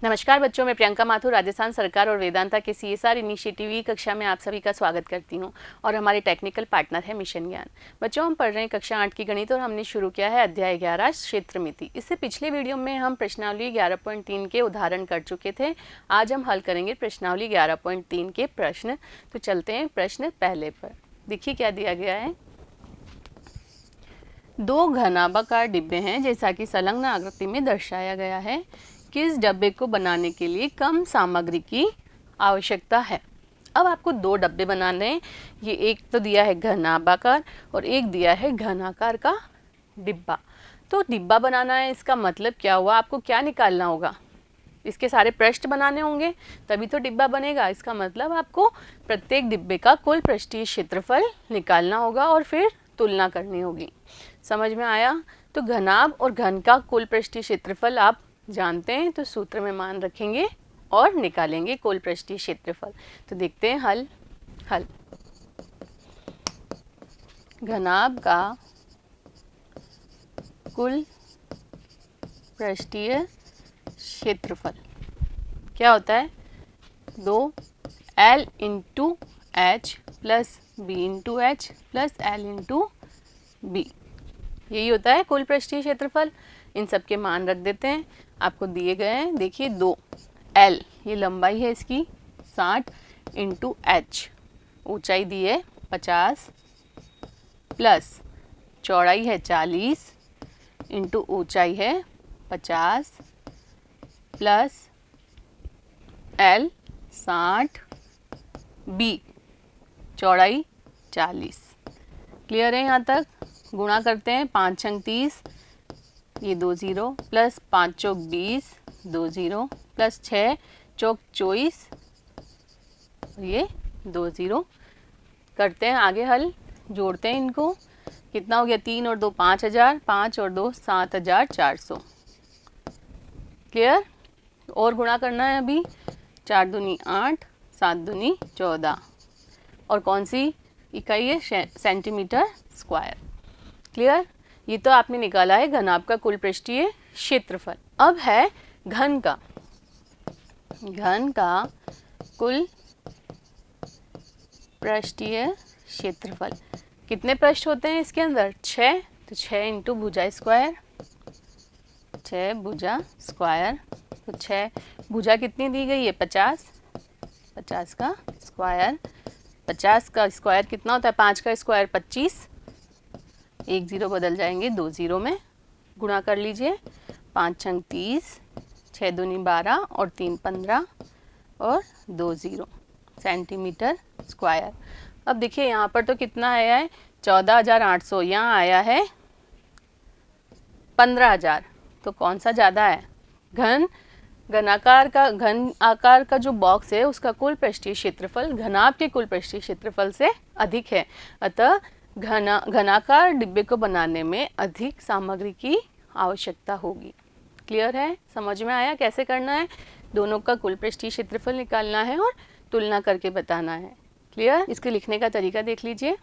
नमस्कार बच्चों, मैं प्रियंका माथुर राजस्थान सरकार और वेदांता के CSR इनिशिएटिव की कक्षा में आप सभी का स्वागत करती हूं और हमारे टेक्निकल पार्टनर है मिशन ज्ञान। बच्चों, हम पढ़ रहे हैं कक्षा 8 की गणित और हमने शुरू किया है अध्याय 11 क्षेत्र मिति। इससे पिछले वीडियो में हम प्रश्नावली 11.3 के उदाहरण कर चुके थे। आज हम हल करेंगे प्रश्नावली 11.3 के प्रश्न। तो चलते हैं प्रश्न पहले पर। देखिए क्या दिया गया है। दो घनाभाकार डिब्बे हैं जैसा कि संलग्न आकृति में दर्शाया गया है। किस डब्बे को बनाने के लिए कम सामग्री की आवश्यकता है। अब आपको दो डब्बे बनाने हैं। ये एक तो दिया है घनाभाकार और एक दिया है घनाकार का डिब्बा। तो डिब्बा बनाना है, इसका मतलब क्या हुआ, आपको क्या निकालना होगा, इसके सारे पृष्ठ बनाने होंगे तभी तो डिब्बा बनेगा। इसका मतलब आपको प्रत्येक डिब्बे का कुल पृष्ठीय क्षेत्रफल निकालना होगा और फिर तुलना करनी होगी। समझ में आया। तो घनाभ और घन का कुल पृष्ठीय क्षेत्रफल आप जानते हैं, तो सूत्र में मान रखेंगे और निकालेंगे कुल पृष्ठीय क्षेत्रफल। तो देखते हैं हल। घनाभ का कुल पृष्ठीय क्षेत्रफल क्या होता है, 2L into H plus B into H plus L into B, यही होता है कुल पृष्ठीय क्षेत्रफल। इन सब के मान रख देते हैं, आपको दिए गए हैं। देखिए 2L ये लंबाई है इसकी 60 इंटू H, ऊंचाई दी है 50 प्लस चौड़ाई है 40 इंटू ऊंचाई है 50 प्लस L 60 B चौड़ाई 40। क्लियर है यहाँ तक। गुणा करते हैं, 5 छंग 30, ये 2 0 प्लस 5 चौक 20, 2 0 प्लस 6 चौक 24, ये 2 0। करते हैं आगे हल, जोड़ते हैं इनको। कितना हो गया, 3 और 2 5000, 5 और 2 7400। क्लियर। और गुणा करना है अभी, 4 दूनी 8, 7 दूनी 14 और कौन सी इकाई है, सेंटीमीटर स्क्वायर। क्लियर। ये तो आपने निकाला है घनाभ का कुल पृष्ठीय क्षेत्रफल। अब है घन का कुल पृष्ठीय क्षेत्रफल। कितने पृष्ठ होते हैं इसके अंदर, 6, तो 6 इंटू भुजा स्क्वायर, 6 भुजा स्क्वायर। तो 6 भुजा कितनी दी गई है, 50, 50 का स्क्वायर। 50 का स्क्वायर कितना होता है, 5 का स्क्वायर 25, 1 0 बदल जाएंगे 2 0 में। गुणा कर लीजिए, 5 छंग 30, 6 दूनी 12 और 3 15 और 2 0 सेंटीमीटर स्क्वायर। अब देखिए यहाँ पर तो कितना आया है, 14,800, यहाँ आया है 15,000। तो कौन सा ज़्यादा है, घन आकार का जो बॉक्स है उसका कुल पृष्ठीय क्षेत्रफल घनाभ के कुल पृष्ठीय क्षेत्रफल से अधिक है। अतः घनाकार डिब्बे को बनाने में अधिक सामग्री की आवश्यकता होगी। क्लियर है, समझ में आया कैसे करना है। दोनों का कुल पृष्ठीय क्षेत्रफल निकालना है और तुलना करके बताना है। क्लियर। इसके लिखने का तरीका देख लीजिए।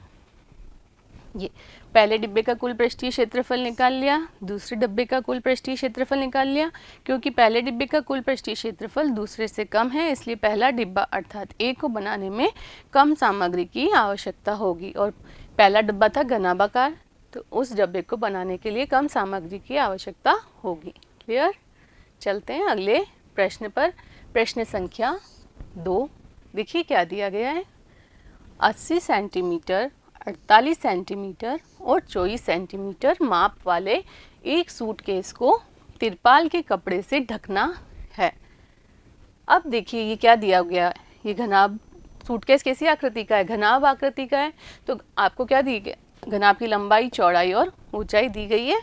ये पहले डिब्बे का कुल पृष्ठीय क्षेत्रफल निकाल लिया, दूसरे डिब्बे का कुल पृष्ठीय क्षेत्रफल निकाल लिया। क्योंकि पहले डिब्बे का कुल पृष्ठीय क्षेत्रफल दूसरे से कम है, इसलिए पहला डिब्बा अर्थात A को बनाने में कम सामग्री की आवश्यकता होगी। और पहला डिब्बा था घनाभाकार, तो उस डिब्बे को बनाने के लिए कम सामग्री की आवश्यकता होगी। क्लियर। चलते हैं अगले प्रश्न पर। प्रश्न संख्या 2। देखिए क्या दिया गया है। 80 सेंटीमीटर, 48 सेंटीमीटर और 24 सेंटीमीटर माप वाले एक सूटकेस को तिरपाल के कपड़े से ढकना है। अब देखिए ये क्या दिया गया है, ये घनाभ सूटकेस कैसी आकृति का है, घनाभ आकृति का है। तो आपको क्या दी गई, घनाभ की लंबाई, चौड़ाई और ऊंचाई दी गई है।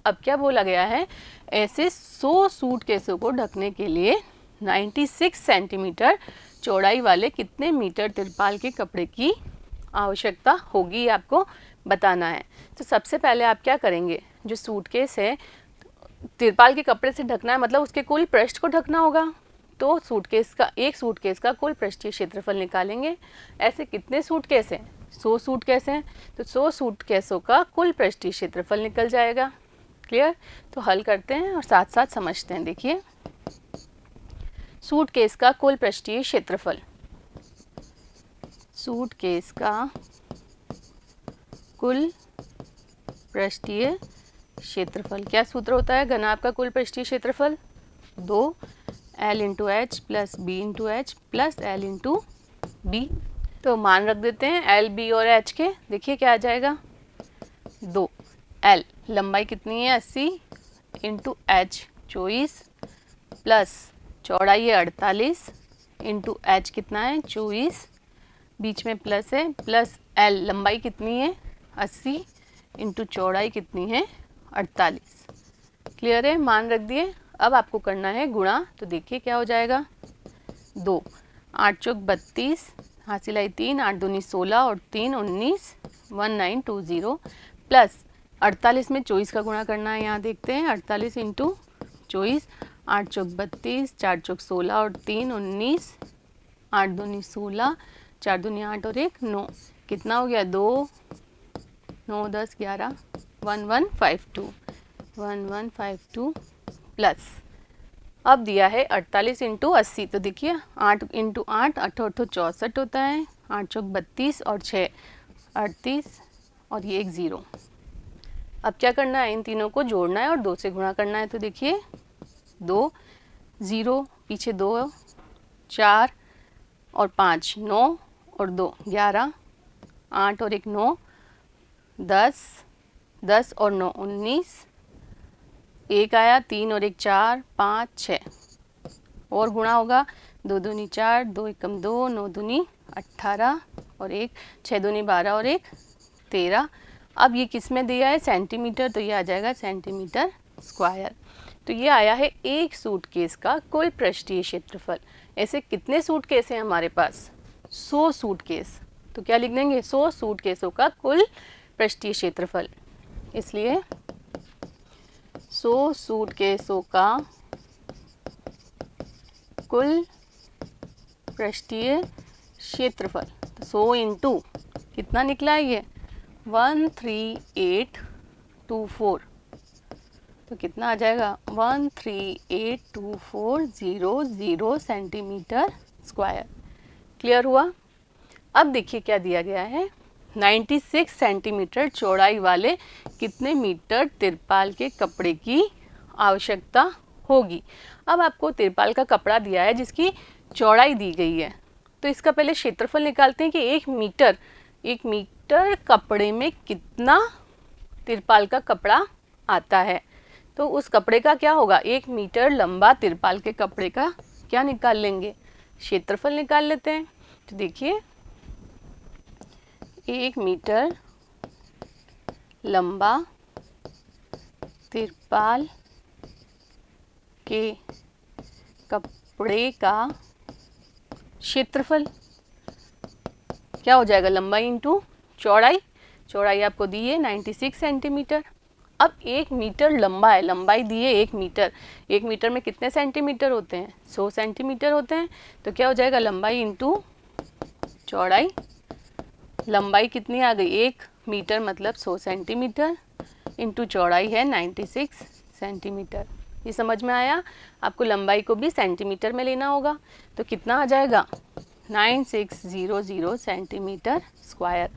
अब क्या बोला गया है, ऐसे 100 सूटकेसों को ढकने के लिए 96 सेंटीमीटर चौड़ाई वाले कितने मीटर तिरपाल के कपड़े की आवश्यकता होगी, आपको बताना है। तो सबसे पहले आप क्या करेंगे, जो सूटकेस है तिरपाल के कपड़े से ढकना है, मतलब उसके कुल पृष्ठ को ढकना होगा। तो एक सूटकेस का कुल पृष्ठीय क्षेत्रफल निकालेंगे। ऐसे कितने सूटकेस हैं, 100 सूटकेस हैं, तो 100 सूटकेसों का कुल पृष्ठीय क्षेत्रफल निकल जाएगा। क्लियर। तो हल करते हैं और साथ साथ समझते हैं। देखिए सूटकेस का कुल पृष्ठीय क्षेत्रफल। सूटकेस का कुल पृष्ठीय क्षेत्रफल, क्या सूत्र होता है घनाभ का कुल पृष्ठीय क्षेत्रफल? 2 L into H plus B into H plus L into B. तो मान रख देते हैं एल, बी और एच के। देखिए क्या आ जाएगा, 2 L लंबाई कितनी है 80 इंटू एच 24 प्लस चौड़ाई है 48 इंटू एच कितना है 24, बीच में प्लस है, प्लस एल लंबाई कितनी है 80 इंटू चौड़ाई कितनी है 48। क्लियर है, मान रख दिए। अब आपको करना है गुणा। तो देखिए क्या हो जाएगा, 2 8 चौक 32, हासिल आई 3, 8 दूनी 16 और 3 19, 1920 प्लस 48 में 24 का गुणा करना है। यहाँ देखते हैं 48 इंटू 24, 8 चौक 32, 4 चौक 16 और 3 19, 8 दूनी 16, 4 दूनी 8 और 1 9, कितना हो गया 2 9 10 11, 1152 प्लस अब दिया है 48 इंटू 80। तो देखिए 8 इंटू 8 8 64 होता है, 8 चौक 32 और 6 38 और ये एक 0। अब क्या करना है, इन तीनों को जोड़ना है और 2 से गुणा करना है। तो देखिए 2 0 पीछे 2 4 और 5 9 और 2 11, 8 और 1 9 10 10 और 9 19, 1 आया 3 और 1 4 5 6 और गुणा होगा 2 दूनी 4 2 एकम 2 9 दूनी 18 और 1 6 दूनी 12 और 1 13। अब ये किस में दिया है सेंटीमीटर, तो ये आ जाएगा सेंटीमीटर स्क्वायर। तो ये आया है एक सूटकेस का कुल पृष्ठीय क्षेत्रफल। ऐसे कितने सूटकेस हैं हमारे पास? 100 सूटकेस। तो क्या लिख देंगे, 100 सूटकेसों का कुल पृष्ठीय क्षेत्रफल। इसलिए 100 सूटकेसों का कुल पृष्ठीय क्षेत्रफल। तो 100 इंटू कितना निकला है ये 13824। तो कितना आ जाएगा 1382400 सेंटीमीटर स्क्वायर। क्लियर हुआ। अब देखिए क्या दिया गया है, 96 सेंटीमीटर चौड़ाई वाले कितने मीटर तिरपाल के कपड़े की आवश्यकता होगी। अब आपको तिरपाल का कपड़ा दिया है जिसकी चौड़ाई दी गई है, तो इसका पहले क्षेत्रफल निकालते हैं कि 1 मीटर कपड़े में कितना तिरपाल का कपड़ा आता है। तो उस कपड़े का क्या होगा, 1 मीटर लंबा तिरपाल के कपड़े का क्या निकाल लेंगे, क्षेत्रफल निकाल लेते हैं। तो देखिए 1 मीटर लंबा तिरपाल के कपड़े का क्षेत्रफल क्या हो जाएगा, लंबाई इंटू चौड़ाई। चौड़ाई आपको दी है 96 सेंटीमीटर। अब 1 मीटर लंबा है, लंबाई दी है 1 मीटर। 1 मीटर में कितने सेंटीमीटर होते हैं, 100 सेंटीमीटर होते हैं। तो क्या हो जाएगा लंबाई इंटू चौड़ाई। लंबाई कितनी आ गई, 1 मीटर मतलब 100 सेंटीमीटर इंटू चौड़ाई है 96 सेंटीमीटर। ये समझ में आया। आपको लंबाई को भी सेंटीमीटर में लेना होगा। तो कितना आ जाएगा 9600 सेंटीमीटर स्क्वायर।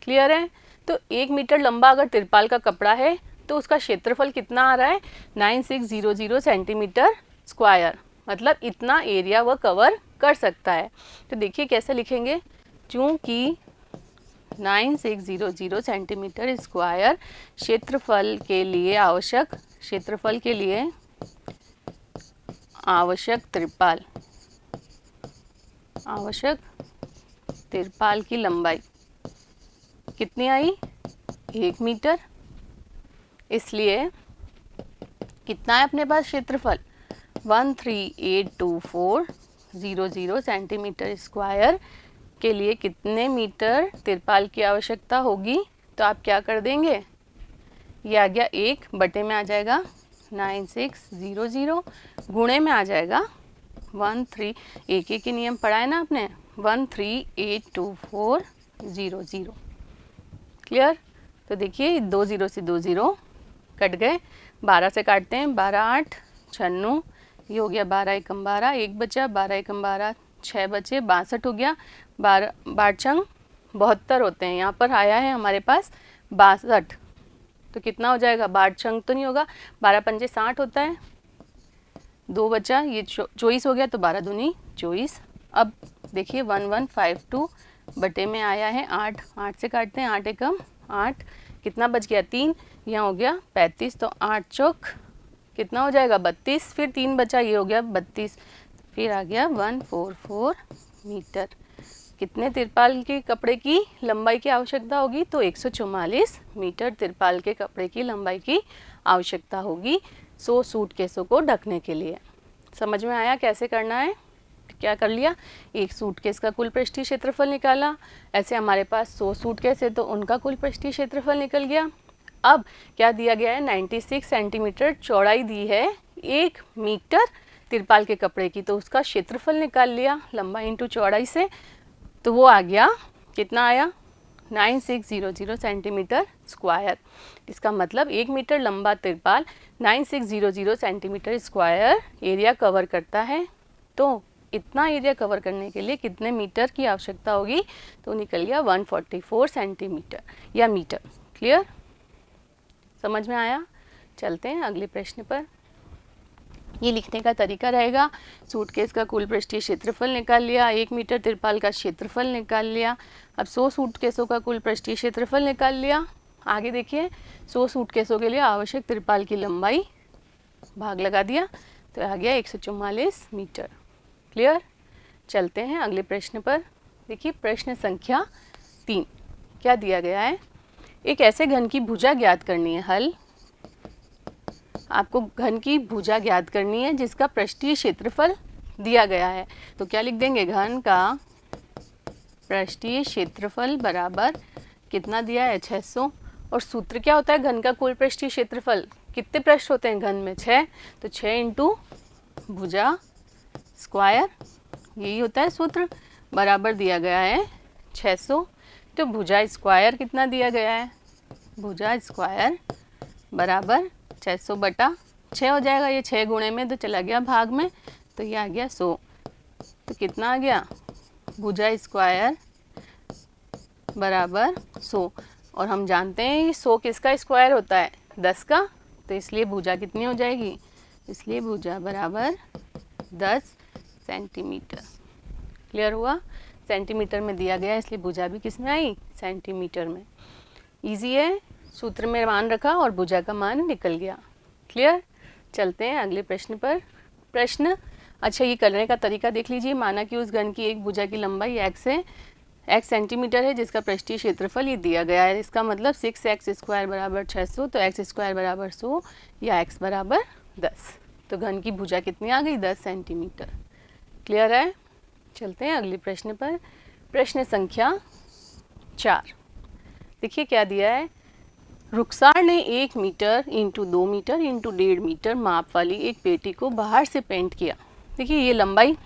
क्लियर है। तो 1 मीटर लंबा अगर तिरपाल का कपड़ा है तो उसका क्षेत्रफल कितना आ रहा है 9600 सेंटीमीटर स्क्वायर, मतलब इतना एरिया वह कवर कर सकता है। तो देखिए कैसे लिखेंगे, चूँकि 9600 सेंटीमीटर स्क्वायर क्षेत्रफल के लिए आवश्यक तिरपाल की लंबाई कितनी आई 1 मीटर। इसलिए कितना है अपने पास क्षेत्रफल 1382400 सेंटीमीटर स्क्वायर के लिए कितने मीटर तिरपाल की आवश्यकता होगी। तो आप क्या कर देंगे, ये आ गया 1 बटे में आ जाएगा 9600, गुणे में आ जाएगा 13, एक के नियम पढ़ा है ना आपने, 1382400। क्लियर। तो देखिए 2 0 से 2 0 कट गए, 12 से काटते हैं, 12 8 96, ये हो गया 12 एकम 12, एक बचा, 12 एकम 12, 6 बचे, 62 हो गया। 12 8 72 होते हैं, यहाँ पर आया है हमारे पास 62, तो कितना हो जाएगा, 8 तो नहीं होगा, 12 पंजे 60 होता है, 2 बचा, ये 24 हो गया, तो 12 दूनी 24। अब देखिए 1152 बटे में आया है 8, 8 से काटते हैं, 8 एकम 8, कितना बच गया 3, यहाँ हो गया 35, तो 8 चौक कितना हो जाएगा 32, फिर 3 बचा, ये हो गया 32, फिर आ गया 144 मीटर। कितने तिरपाल के कपड़े की लंबाई की आवश्यकता होगी, तो 144 मीटर तिरपाल के कपड़े की लंबाई की आवश्यकता होगी 100 सूटकेसों को ढकने के लिए। समझ में आया कैसे करना है? क्या कर लिया, एक सूटकेस का कुल पृष्ठीय क्षेत्रफल निकाला, ऐसे हमारे पास 100 सूटकेस है तो उनका कुल पृष्ठीय क्षेत्रफल निकल गया। अब क्या दिया गया है, 96 सेंटीमीटर चौड़ाई दी है 1 मीटर तिरपाल के कपड़े की, तो उसका क्षेत्रफल निकाल लिया लंबाई इंटू चौड़ाई से, तो वो आ गया, कितना आया 9600 सेंटीमीटर स्क्वायर। इसका मतलब 1 मीटर लंबा तिरपाल 9600 सेंटीमीटर स्क्वायर एरिया कवर करता है। तो इतना एरिया कवर करने के लिए कितने मीटर की आवश्यकता होगी, तो निकल गया 144 सेंटीमीटर या मीटर। क्लियर, समझ में आया? चलते हैं अगले प्रश्न पर। ये लिखने का तरीका रहेगा, सूटकेस का कुल पृष्ठीय क्षेत्रफल निकाल लिया, 1 मीटर तिरपाल का क्षेत्रफल निकाल लिया। अब 100 सूटकेसों का कुल पृष्ठीय क्षेत्रफल निकाल लिया। आगे देखिए 100 सूटकेसों के लिए आवश्यक तिरपाल की लंबाई भाग लगा दिया, तो आ गया 144 मीटर। क्लियर, चलते हैं अगले प्रश्न पर। देखिए प्रश्न संख्या 3 क्या दिया गया है, एक ऐसे घन की भुजा ज्ञात करनी है। हल, आपको घन की भुजा ज्ञात करनी है जिसका पृष्ठीय क्षेत्रफल दिया गया है, तो क्या लिख देंगे, घन का पृष्ठीय क्षेत्रफल बराबर कितना दिया है 600, और सूत्र क्या होता है घन का कुल पृष्ठीय क्षेत्रफल, कितने पृष्ठ होते हैं घन में 6, तो 6 इंटू भुजा स्क्वायर, यही होता है सूत्र, बराबर दिया गया है 600, तो भुजा स्क्वायर कितना दिया गया है, भुजा स्क्वायर बराबर 600 बटा 6 हो जाएगा, ये 6 गुणे में तो चला गया भाग में, तो ये आ गया 100, तो कितना आ गया, भुजा स्क्वायर बराबर 100, और हम जानते हैं ये 100 किसका स्क्वायर होता है 10 का, तो इसलिए भुजा कितनी हो जाएगी, इसलिए भुजा बराबर 10 सेंटीमीटर। क्लियर हुआ, सेंटीमीटर में दिया गया इसलिए भुजा भी किस में आई, सेंटीमीटर में। इजी है, सूत्र में मान रखा और भुजा का मान निकल गया। क्लियर, चलते हैं अगले प्रश्न पर। प्रश्न, अच्छा ये करने का तरीका देख लीजिए। माना कि उस घन की एक भुजा की लंबाई x है, x सेंटीमीटर है, जिसका पृष्ठीय क्षेत्रफल ये दिया गया है। इसका मतलब 6x स्क्वायर बराबर 600, तो x स्क्वायर बराबर 100 या x बराबर 10, तो घन की भुजा कितनी आ गई 10 सेंटीमीटर। क्लियर है, चलते हैं अगले प्रश्न पर। प्रश्न संख्या 4, देखिए क्या दिया है, रुखसार ने 1 metre into 2 metre into 1.5 metre माप वाली एक पेटी को बाहर से पेंट किया। देखिए ये लंबाई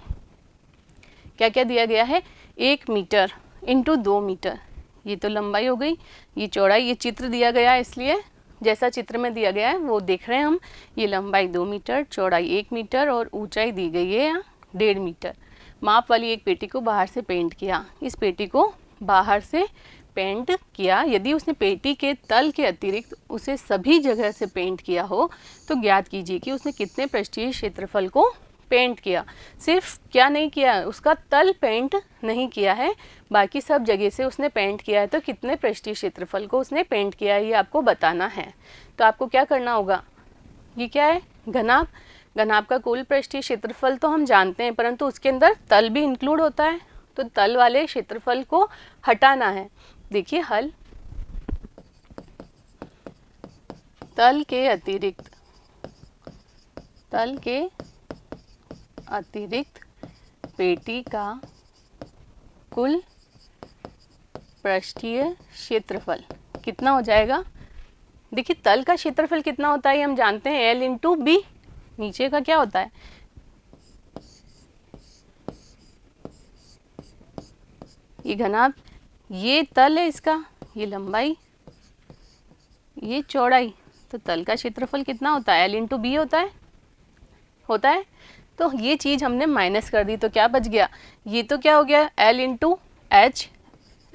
क्या क्या दिया गया है, 1 मीटर इंटू 2 मीटर, ये तो लंबाई हो गई, ये चौड़ाई, ये चित्र दिया गया है इसलिए जैसा चित्र में दिया गया है वो देख रहे हैं हम। ये लंबाई 2 मीटर, चौड़ाई 1 मीटर और ऊंचाई दी गई है 1.5 मीटर। माप वाली एक पेटी को बाहर से पेंट किया। इस पेटी को बाहर से पेंट किया, यदि उसने पेटी के तल के अतिरिक्त उसे सभी जगह से पेंट किया हो तो ज्ञात कीजिए कि उसने कितने पृष्ठीय क्षेत्रफल को पेंट किया। सिर्फ क्या नहीं किया, उसका तल पेंट नहीं किया है, बाकी सब जगह से उसने पेंट किया है, तो कितने पृष्ठीय क्षेत्रफल को उसने पेंट किया है ये आपको बताना है। तो आपको क्या करना होगा, ये क्या है, घनाभ। घनाभ का कुल पृष्ठीय क्षेत्रफल तो हम जानते हैं, परंतु उसके अंदर तल भी इंक्लूड होता है, तो तल वाले क्षेत्रफल को हटाना है। देखिए हल, तल के अतिरिक्त पेटी का कुल पृष्ठीय क्षेत्रफल कितना हो जाएगा। देखिए तल का क्षेत्रफल कितना होता है हम जानते हैं, L इंटू बी। नीचे का क्या होता है, ये घनाभ, ये तल है इसका, ये लंबाई, ये चौड़ाई, तो तल का क्षेत्रफल कितना होता है, L इंटू बी होता है। होता है। तो ये चीज़ हमने माइनस कर दी तो क्या बच गया, ये तो क्या हो गया L into H,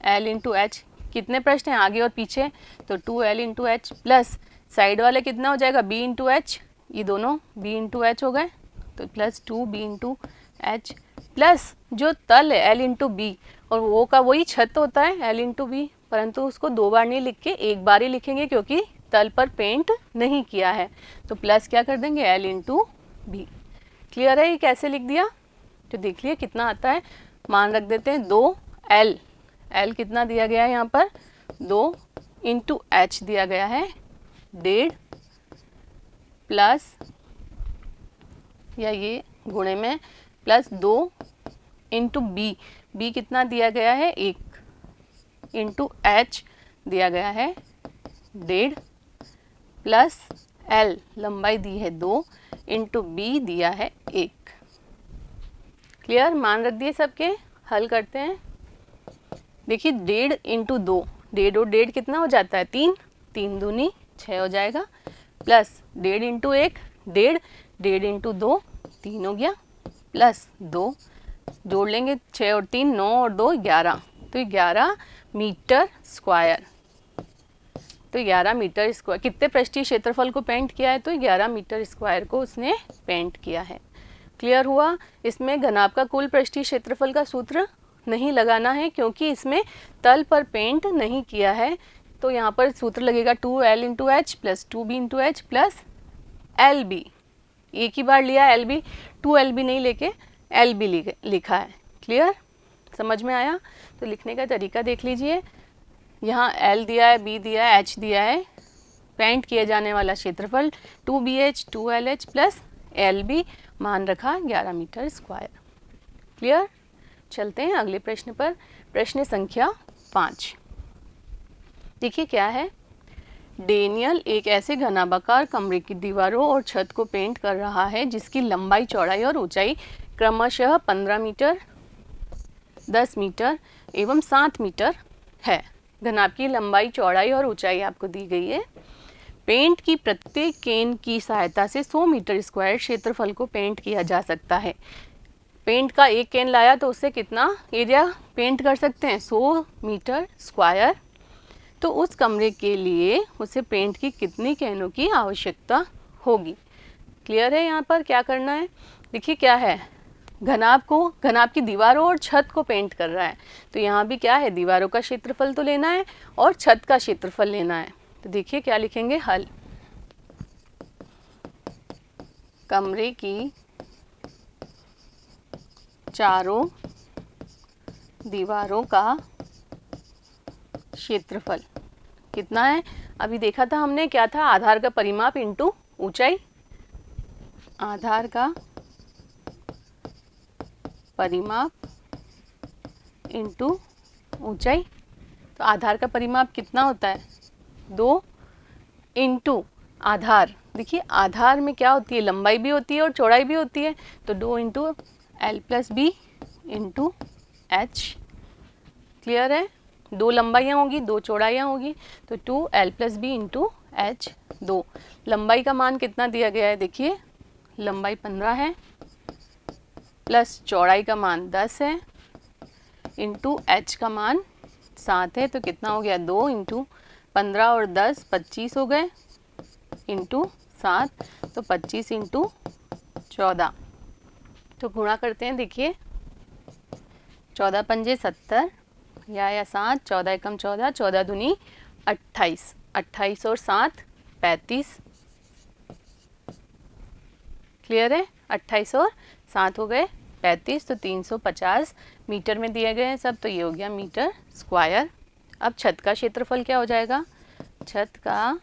L into H. कितने प्रश्न हैं आगे और पीछे, तो 2L into H plus side वाले कितना हो जाएगा B इंटू एच, ये दोनों B इंटू एच हो गए, तो plus 2B into H plus जो तल है L इंटू बी, और वो का वही छत होता है L इंटू बी, परंतु उसको दो बार नहीं लिख के एक बार ही लिखेंगे क्योंकि तल पर पेंट नहीं किया है, तो प्लस क्या कर देंगे L इंटू बी। क्लियर है ये कैसे लिख दिया, तो देख लिए कितना आता है, मान रख देते हैं 2L, L कितना दिया गया है यहाँ पर 2 इंटू एच दिया गया है 1.5 प्लस या ये गुणे में प्लस 2 इंटू बी, बी कितना दिया गया है 1 इंटू एच दिया गया है 1.5 प्लस L लंबाई दी है 2 इंटू बी दिया है 1। क्लियर, मान रख दिए सबके, हल करते हैं। देखिए 1.5 इंटू 2, 1.5 और 1.5 कितना हो जाता है 3, 3 दूनी 6 हो जाएगा, प्लस 1.5 इंटू 1 1.5, 1.5 इंटू 2 3 हो गया, प्लस 2 जोड़ लेंगे 6 और 3 9 और 2 11, तो 11 मीटर स्क्वायर, तो 11 मीटर स्क्वायर कितने पृष्ठीय क्षेत्रफल को पेंट किया है, तो 11 मीटर स्क्वायर को उसने पेंट किया है। क्लियर हुआ। इसमें घनाभ का कुल पृष्ठीय क्षेत्रफल का सूत्र नहीं लगाना है क्योंकि इसमें तल पर पेंट नहीं किया है, तो यहाँ पर सूत्र लगेगा 2L into H plus 2B into H plus LB, एक ही बार लिया LB, 2LB नहीं लेके LB लिखा है। क्लियर, समझ में आया। तो लिखने का तरीका देख लीजिए, यहाँ L दिया है, B दिया है, H दिया है, पेंट किए जाने वाला क्षेत्रफल 2BH 2LH प्लस LB, मान रखा 11 मीटर स्क्वायर। क्लियर, चलते हैं अगले प्रश्न पर। प्रश्न संख्या 5, देखिए क्या है। डेनियल एक ऐसे घनाभाकार कमरे की दीवारों और छत को पेंट कर रहा है जिसकी लंबाई चौड़ाई और ऊंचाई क्रमशः 15 मीटर 10 मीटर एवं 7 मीटर है। घनाभ की लंबाई चौड़ाई और ऊंचाई आपको दी गई है। पेंट की प्रत्येक केन की सहायता से 100 मीटर स्क्वायर क्षेत्रफल को पेंट किया जा सकता है। पेंट का एक केन लाया तो उससे कितना एरिया पेंट कर सकते हैं, 100 मीटर स्क्वायर। तो उस कमरे के लिए उसे पेंट की कितनी कैनों की आवश्यकता होगी। क्लियर है, यहाँ पर क्या करना है, देखिए क्या है, घनाभ की दीवारों और छत को पेंट कर रहा है, तो यहाँ भी क्या है, दीवारों का क्षेत्रफल तो लेना है और छत का क्षेत्रफल लेना है। तो देखिए क्या लिखेंगे, हल। कमरे की चारों दीवारों का क्षेत्रफल कितना है, अभी देखा था हमने, क्या था, आधार का परिमाप इंटू ऊंचाई, आधार का परिमाप इंटू ऊंचाई। तो आधार का परिमाप कितना होता है, 2 इंटू आधार, देखिए आधार में क्या होती है, लंबाई भी होती है और चौड़ाई भी होती है, तो 2 into L plus B into H. Clear है, 2 लंबाइयाँ होगी 2 चौड़ाइयाँ होगी, तो 2L plus B into H. 2 लंबाई का मान कितना दिया गया है, देखिए लंबाई 15 है प्लस चौड़ाई का मान 10 है इंटू एच का मान 7 है, तो कितना हो गया, 2 इंटू 15 और 10 25 हो गए इंटू 7, तो 25 इंटू 14। तो गुणा करते हैं, देखिए 14 पंजे 70 या 7, 14 एकम 14, 14 दूनी 28, 28 और 7 35। क्लियर है, 28 और 7 हो गए 35, तो 350 मीटर में दिए गए हैं सब, तो ये हो गया मीटर स्क्वायर। अब छत का क्षेत्रफल क्या हो जाएगा, छत का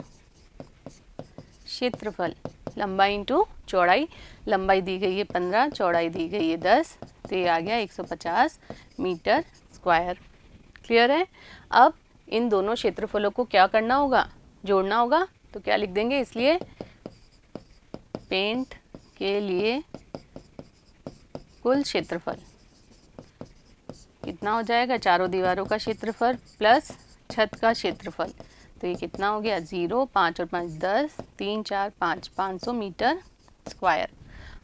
क्षेत्रफल लंबाई इंटू चौड़ाई, लंबाई दी गई है 15, चौड़ाई दी गई है 10, तो ये आ गया 150 मीटर स्क्वायर। क्लियर है। अब इन दोनों क्षेत्रफलों को क्या करना होगा, जोड़ना होगा, तो क्या लिख देंगे, इसलिए पेंट के लिए कुल क्षेत्रफल कितना हो जाएगा, चारों दीवारों का क्षेत्रफल प्लस छत का क्षेत्रफल, तो ये कितना हो गया, 0 5 और 5 10 3 4 5 500 मीटर स्क्वायर।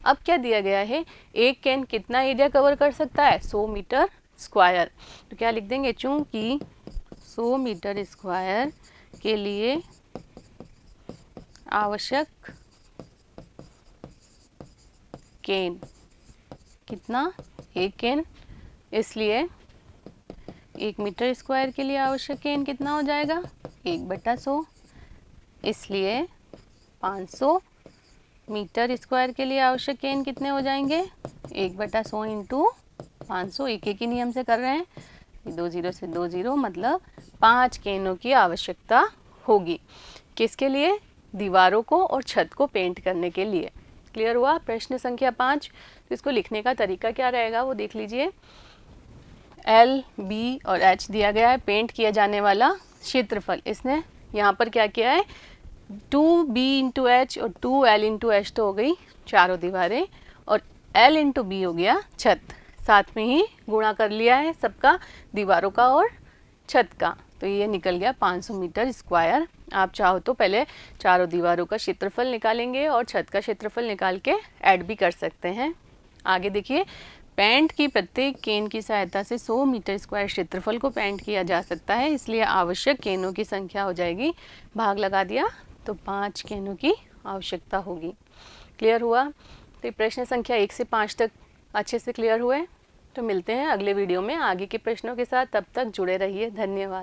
अब क्या दिया गया है, एक कैन कितना एरिया कवर कर सकता है, 100 मीटर स्क्वायर। तो क्या लिख देंगे, चूंकि 100 मीटर स्क्वायर के लिए आवश्यक कैन कितना, एक कैन, इसलिए 1 मीटर स्क्वायर के लिए आवश्यक कैन कितना हो जाएगा, 1/100, इसलिए 500 मीटर स्क्वायर के लिए आवश्यक कैन कितने हो जाएंगे, 1/100 इंटू 500, एक ही नियम से कर रहे हैं, 2 0 से 2 0, मतलब 5 कैनों की आवश्यकता होगी। किसके लिए, दीवारों को और छत को पेंट करने के लिए। क्लियर हुआ। प्रश्न संख्या 5, तो इसको लिखने का तरीका क्या रहेगा वो देख लीजिए। एल, बी और एच दिया गया है, पेंट किया जाने वाला क्षेत्रफल। इसने यहाँ पर क्या किया है, 2b इंटू एच और 2l इंटू एच तो हो गई चारों दीवारें, और l इंटू बी हो गया छत, साथ में ही गुणा कर लिया है सबका, दीवारों का और छत का, तो ये निकल गया 500 मीटर स्क्वायर। आप चाहो तो पहले चारों दीवारों का क्षेत्रफल निकालेंगे और छत का क्षेत्रफल निकाल के ऐड भी कर सकते हैं। आगे देखिए, पेंट की प्रत्येक केन की सहायता से 100 मीटर स्क्वायर क्षेत्रफल को पेंट किया जा सकता है, इसलिए आवश्यक केनों की संख्या हो जाएगी, भाग लगा दिया तो 5 केनों की आवश्यकता होगी। क्लियर हुआ। तो प्रश्न संख्या 1 से 5 तक अच्छे से क्लियर हुए। तो मिलते हैं अगले वीडियो में आगे के प्रश्नों के साथ, तब तक जुड़े रहिए। धन्यवाद।